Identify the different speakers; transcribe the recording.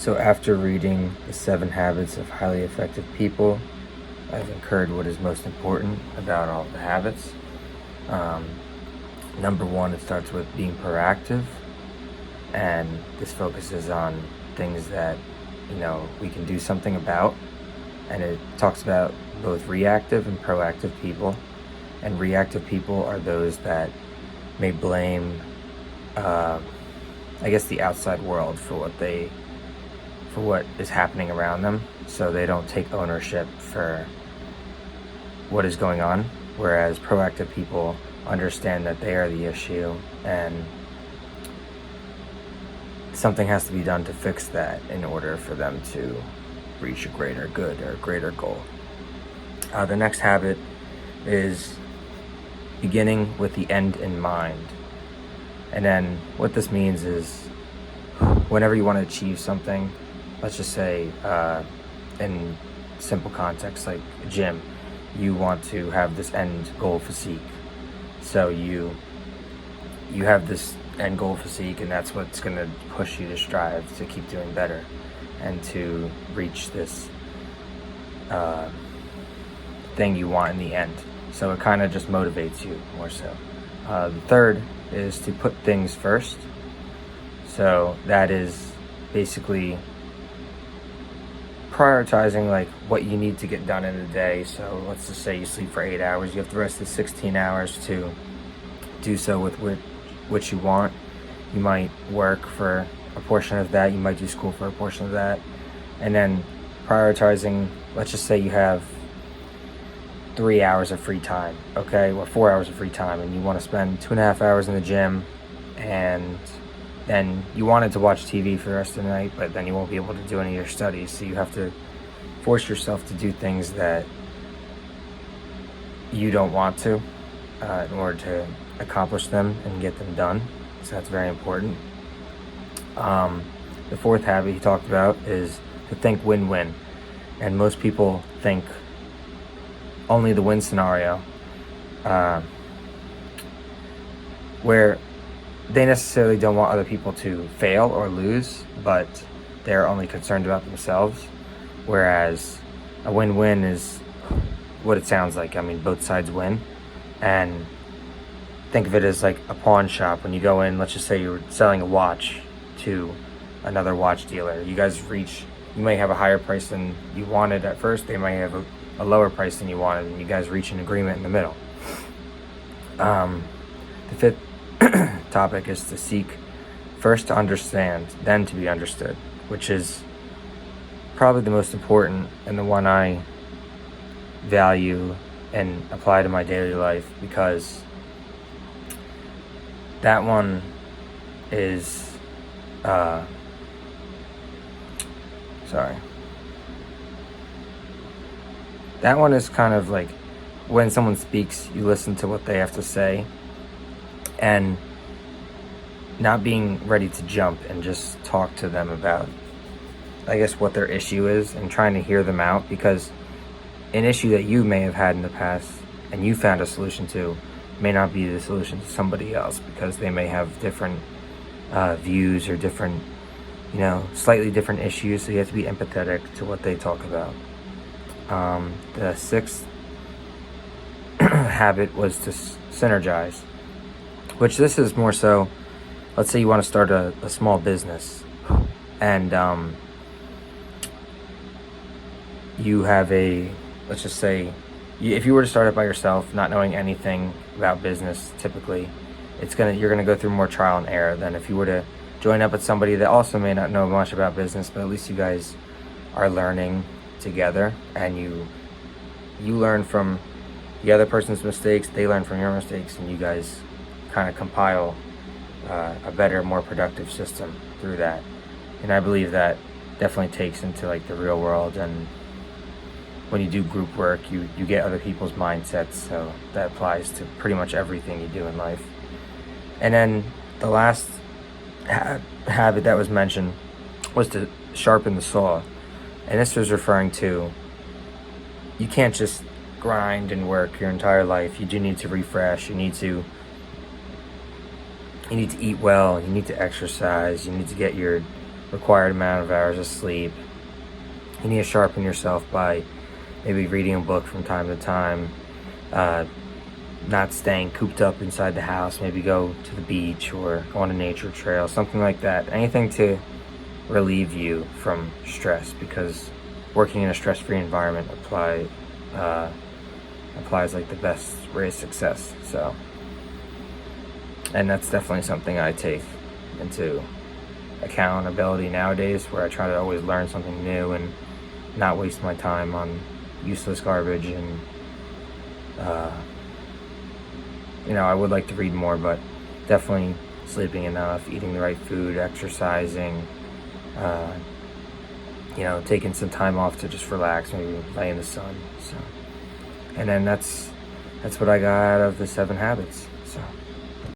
Speaker 1: So after reading The 7 Habits of Highly Effective People, I've incurred what is most important about all the habits. Number one, it starts with being proactive, and this focuses on things that we can do something about, and it talks about both reactive and proactive people. And reactive people are those that may blame the outside world for what is happening around them, so they don't take ownership for what is going on, whereas proactive people understand that they are the issue and something has to be done to fix that in order for them to reach a greater good or a greater goal. The next habit is beginning with the end in mind. And then what this means is whenever you want to achieve something, let's just say in simple context like a gym, you want to have this end goal physique. So you have this end goal physique, and that's what's going to push you to strive to keep doing better and to reach this thing you want in the end. So it kind of just motivates you more so. The third is to put things first. So that is basically prioritizing like what you need to get done in a day. So let's just say you sleep for 8 hours. You have the rest of the 16 hours to do so with what you want. You might work for a portion of that. You might do school for a portion of that. And then prioritizing, let's just say you have 3 hours of free time, okay, or 4 hours of free time, and you want to spend 2.5 hours in the gym, and then you wanted to watch TV for the rest of the night, but then you won't be able to do any of your studies. So you have to force yourself to do things that you don't want to in order to accomplish them and get them done. So that's very important. The fourth habit he talked about is to think win-win. And most people think only the win scenario, where they necessarily don't want other people to fail or lose, but they're only concerned about themselves. Whereas a win-win is what it sounds like. I mean, both sides win. And think of it as like a pawn shop. When you go in, let's just say you're selling a watch to another watch dealer. You guys you might have a higher price than you wanted at first. They might have a lower price than you wanted, and you guys reach an agreement in the middle. The fifth topic is to seek first to understand, then to be understood, which is probably the most important and the one I value and apply to my daily life, because that one is that one is kind of like when someone speaks, you listen to what they have to say, and not being ready to jump and just talk to them about, I guess, what their issue is, and trying to hear them out, because an issue that you may have had in the past and you found a solution to may not be the solution to somebody else, because they may have different views or different, slightly different issues. So you have to be empathetic to what they talk about. The sixth habit was to synergize, which this is more so, let's say you want to start a small business, and you have let's just say, if you were to start it by yourself, not knowing anything about business, typically, you're gonna go through more trial and error than if you were to join up with somebody that also may not know much about business, but at least you guys are learning together, and you learn from the other person's mistakes, they learn from your mistakes, and you guys kind of compile a better, more productive system through that. And I believe that definitely takes into like the real world, and when you do group work, you get other people's mindsets, so that applies to pretty much everything you do in life. And then the last habit that was mentioned was to sharpen the saw. And this was referring to, you can't just grind and work your entire life. You do need to refresh. You need to eat well. You need to exercise. You need to get your required amount of hours of sleep. You need to sharpen yourself by maybe reading a book from time to time, not staying cooped up inside the house, maybe go to the beach or go on a nature trail, something like that. Anything to relieve you from stress, because working in a stress-free environment applies like the best rate of success. So, and that's definitely something I take into accountability nowadays, where I try to always learn something new and not waste my time on useless garbage. And I would like to read more, but definitely sleeping enough, eating the right food, exercising, taking some time off to just relax, maybe lay in the sun. So, and then that's what I got out of the 7 habits.